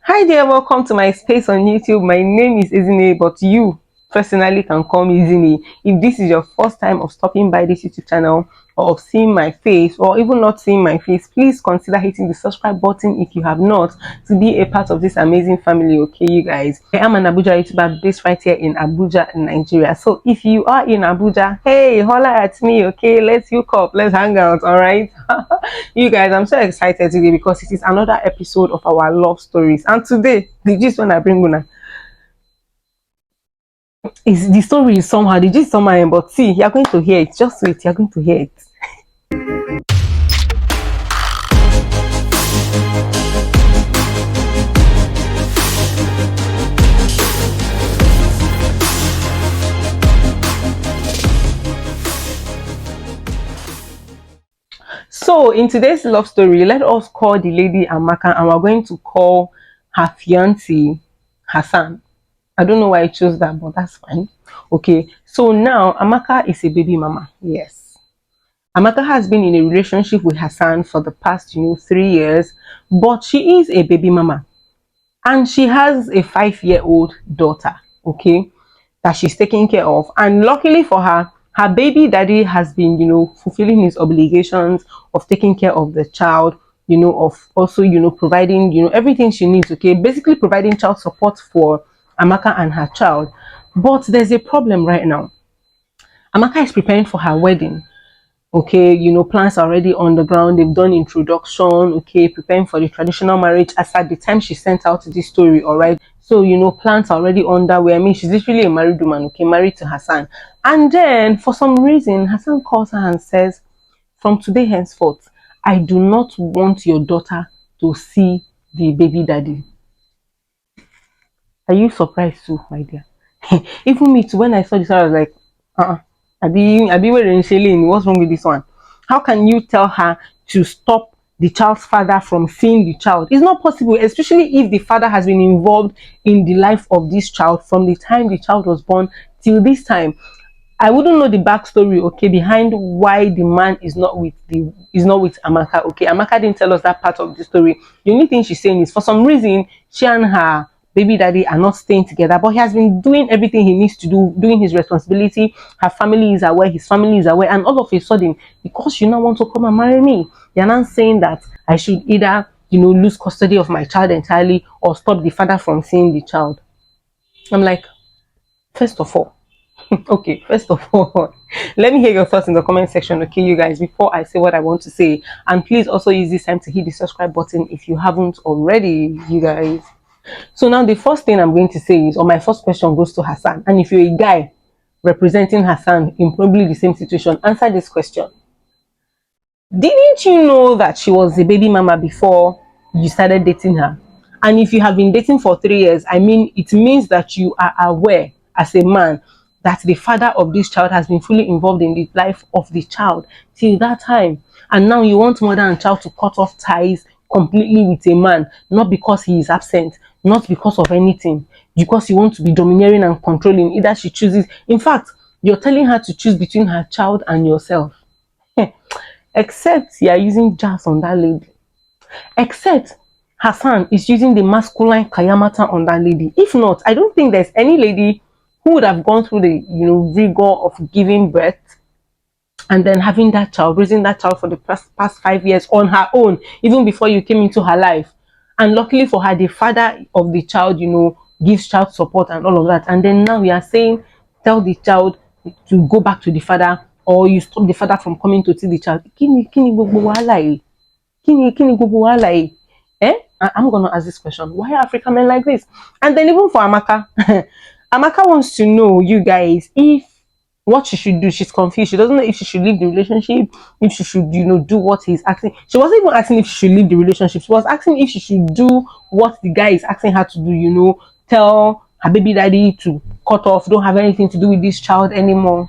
Hi there, welcome to my space on YouTube. My name is Izine, but you personally can call me Izine. If this is your first time of stopping by this YouTube channel or of seeing my face or even not seeing my face, please consider hitting the subscribe button if you have not, to be a part of this amazing family. Okay, you guys, I am an Abuja YouTuber based right here in Abuja, Nigeria. So if you are in Abuja, hey, holla at me. Okay, let's hook up, let's hang out. All right. You guys, I'm so excited today because it is another episode of our love stories. And today, the gist when I bring una is the story is somehow the gist somehow, but see, you're going to hear it. Just wait, you're going to hear it. So in today's love story, let us call the lady Amaka, and we're going to call her fiancé Hassan. I don't know why I chose that, but that's fine. Okay, so now Amaka is a baby mama. Yes, Amaka has been in a relationship with Hassan for the past 3 years, but she is a baby mama and she has a 5-year-old daughter. Okay, that she's taking care of, and luckily for her, her baby daddy has been fulfilling his obligations of taking care of the child, of also providing everything she needs. Okay, basically providing child support for Amaka and her child. But there's a problem right now. Amaka is preparing for her wedding. Okay, plans are already on the ground. They've done introduction. Okay, preparing for the traditional marriage as at the time she sent out this story. All right, so plans are already underway. I mean, she's literally a married woman. Okay, married to Hassan. And then for some reason Hassan calls her and says, from today henceforth, I do not want your daughter to see the baby daddy. Are you surprised too, my dear? Even me too, when I saw this, I was like, Abi what's wrong with this one? How can you tell her to stop the child's father from seeing the child? It's not possible, especially if the father has been involved in the life of this child from the time the child was born till this time. I wouldn't know the backstory, okay, behind why the man is not with Amaka. Okay, Amaka didn't tell us that part of the story. The only thing she's saying is for some reason she and her baby daddy are not staying together, but he has been doing everything he needs to do, doing his responsibility. Her family is aware, his family is aware, and all of a sudden, because you now want to come and marry me, you're not saying that I should either lose custody of my child entirely or stop the father from seeing the child. I'm like, first of all, okay, first of all, let me hear your thoughts in the comment section, okay, you guys, before I say what I want to say. And please also use this time to hit the subscribe button if you haven't already, you guys. So now the first thing I'm going to say is, or my first question goes to Hassan. And if you're a guy representing Hassan in probably the same situation, answer this question. Didn't you know that she was a baby mama before you started dating her? And if you have been dating for 3 years, I mean, it means that you are aware as a man that the father of this child has been fully involved in the life of the child till that time. And now you want mother and child to cut off ties completely with a man, not because he is absent, not because of anything, because you want to be domineering and controlling. Either she chooses, in fact, you're telling her to choose between her child and yourself. Except you are using jazz on that lady. Except Hassan is using the masculine kayamata on that lady. If not, I don't think there's any lady who would have gone through the rigor of giving birth and then having that child, raising that child for the past 5 years on her own, even before you came into her life. And luckily for her, the father of the child, gives child support and all of that. And then now we are saying, tell the child to go back to the father, or you stop the father from coming to see the child. Kini gbogbo wahala yìí? Kini gbogbo wahala yìí? I'm gonna ask this question. Why are African men like this? And then even for Amaka, Amaka wants to know, you guys, if what she should do. She's confused. She doesn't know if she should leave the relationship, if she should, do what he's asking. She wasn't even asking if she should leave the relationship. She was asking if she should do what the guy is asking her to do, tell her baby daddy to cut off, don't have anything to do with this child anymore.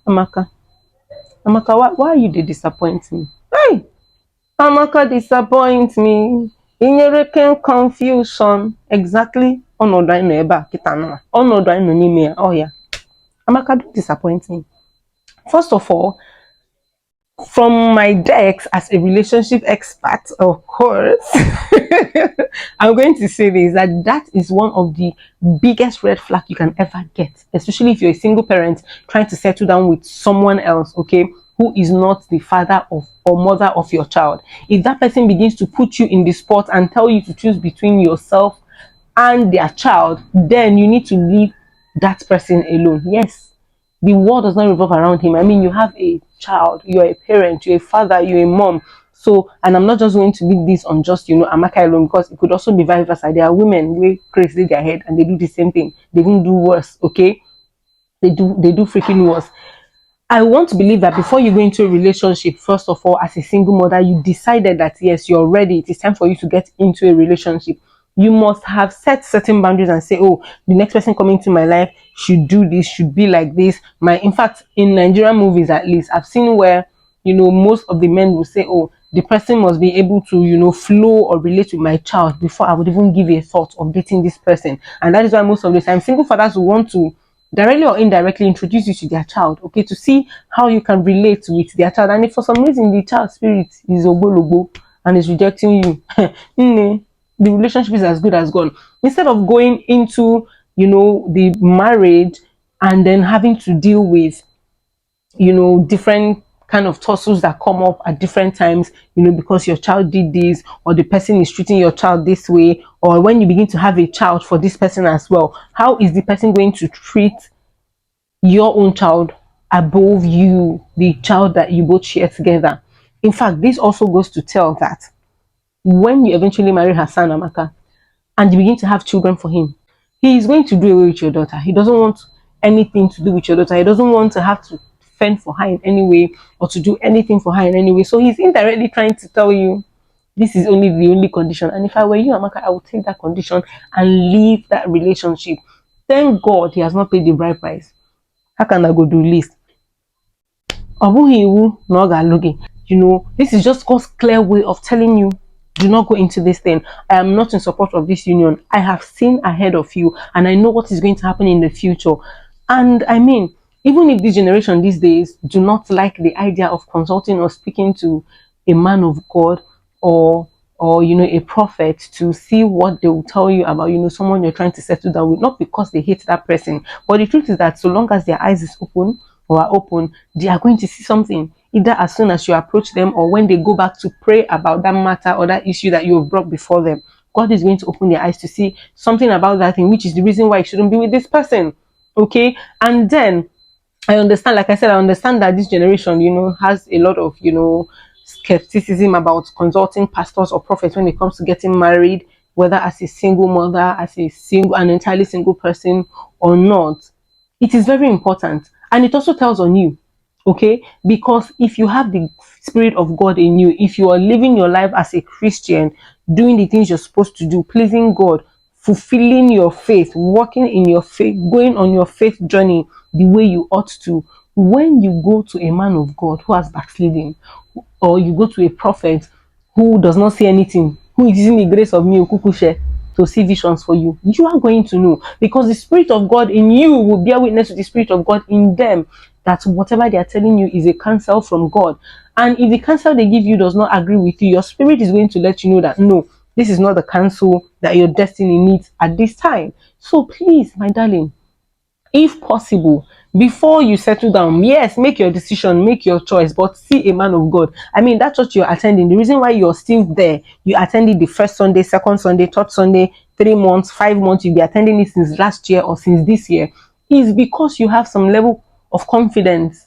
Amaka, why are you disappointing me? Hey, Amaka disappoints me. In a confusion. Exactly. Oh yeah. Amaka, don't disappoint me. First of all, from my decks as a relationship expert, of course, I'm going to say this, that that is one of the biggest red flag you can ever get, especially if you're a single parent trying to settle down with someone else, okay, who is not the father of or mother of your child. If that person begins to put you in the spot and tell you to choose between yourself and their child, then you need to leave that person alone. Yes, the world does not revolve around him. I mean, you have a child, you're a parent, you're a father, you're a mom. So, and I'm not just going to leave this on just, Amaka alone, because it could also be vice versa. There are women who crazy their head and they do the same thing. They even do worse, okay? They do freaking worse. I want to believe that before you go into a relationship, first of all, as a single mother, you decided that yes, you're ready. It is time for you to get into a relationship. You must have set certain boundaries and say, oh, the next person coming to my life should do this, should be like this. In fact, in Nigerian movies at least, I've seen where, most of the men will say, oh, the person must be able to, flow or relate with my child before I would even give a thought of dating this person. And that is why most of the time single fathers will want to directly or indirectly introduce you to their child, okay, to see how you can relate with their child. And if for some reason the child spirit is ogologo and is rejecting you, the relationship is as good as gone. Instead of going into, the marriage and then having to deal with, different kind of tussles that come up at different times, because your child did this, or the person is treating your child this way, or when you begin to have a child for this person as well, how is the person going to treat your own child above you, the child that you both share together? In fact, this also goes to tell that when you eventually marry Hassan Amaka and you begin to have children for him, he is going to do away with your daughter. He doesn't want anything to do with your daughter. He doesn't want to have to fend for her in any way or to do anything for her in any way. So he's indirectly trying to tell you this is only the only condition. And if I were you, Amaka, I would take that condition and leave that relationship. Thank God he has not paid the bride price. How can I go do list? This is just God's clear way of telling you, do not go into this thing. I am not in support of this union. I have seen ahead of you and I know what is going to happen in the future. And I mean, even if this generation these days do not like the idea of consulting or speaking to a man of God, or a prophet, to see what they will tell you about someone you're trying to settle down with, not because they hate that person, but the truth is that so long as their eyes is open or are open, they are going to see something, either as soon as you approach them or when they go back to pray about that matter or that issue that you have brought before them. God is going to open their eyes to see something about that thing, which is the reason why you shouldn't be with this person. Okay. And then I understand, like I said, I understand that this generation, has a lot of, skepticism about consulting pastors or prophets when it comes to getting married, whether as a single mother, as an entirely single person or not. It is very important. And it also tells on you, okay? Because if you have the Spirit of God in you, if you are living your life as a Christian, doing the things you're supposed to do, pleasing God, fulfilling your faith, walking in your faith, going on your faith journey the way you ought to, when you go to a man of God who has backsliding, or you go to a prophet who does not see anything, who is using the grace of me, Okukushe, to see visions for you, you are going to know, because the Spirit of God in you will bear witness to the Spirit of God in them that whatever they are telling you is a counsel from God. And if the counsel they give you does not agree with you, your spirit is going to let you know that no, this is not the counsel that your destiny needs at this time. So please, my darling, if possible, before you settle down, yes, make your decision, make your choice, but see a man of God. I mean, that church you're attending, the reason why you're still there, you attended the first Sunday, second Sunday, third Sunday, 3 months, 5 months, you'll be attending it since last year or since this year, is because you have some level of confidence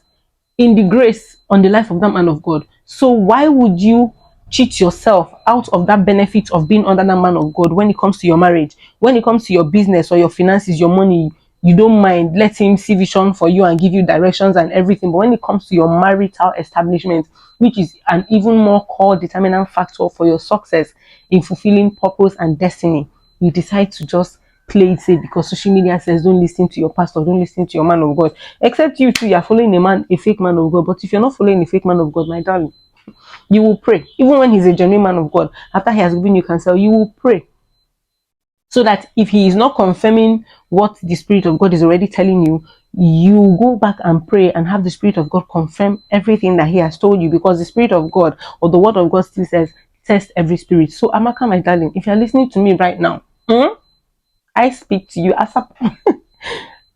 in the grace on the life of that man of God. So why would you cheat yourself out of that benefit of being under that man of God when it comes to your marriage, when it comes to your business or your finances, your money? You don't mind, let him see vision for you and give you directions and everything. But when it comes to your marital establishment, which is an even more core determinant factor for your success in fulfilling purpose and destiny, you decide to just play it safe because social media says don't listen to your pastor, don't listen to your man of God. Except you too, you're following a fake man of God. But if you're not following a fake man of God, my darling, you will pray. Even when he's a genuine man of God, after he has given you counsel, you will pray. So that if he is not confirming what the Spirit of God is already telling you, you go back and pray and have the Spirit of God confirm everything that he has told you, because the Spirit of God or the Word of God still says, test every spirit. So Amaka, my darling, if you're listening to me right now, I speak to you as a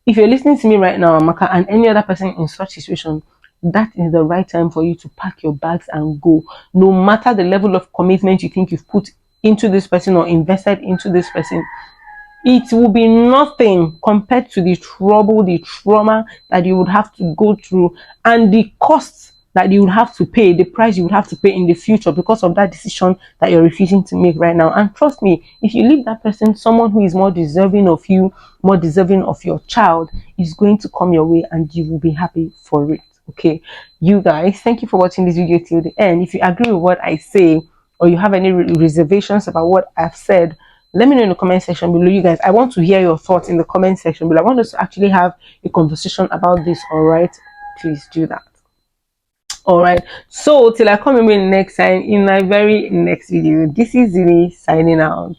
if you're listening to me right now, Amaka, and any other person in such situation, that is the right time for you to pack your bags and go. No matter the level of commitment you think you've put into this person or invested into this person, it will be nothing compared to the trouble, the trauma that you would have to go through, and the costs that you would have to pay, the price you would have to pay in the future because of that decision that you're refusing to make right now. And trust me, if you leave that person, someone who is more deserving of you, more deserving of your child, is going to come your way and you will be happy for it. Okay, you guys, thank you for watching this video till the end. If you agree with what I say, or you have any reservations about what I've said, let me know in the comment section below. You guys, I want to hear your thoughts in the comment section below. I want us to actually have a conversation about this. All right, please do that. All right, so till I come in next time in my very next video, this is Zini signing out.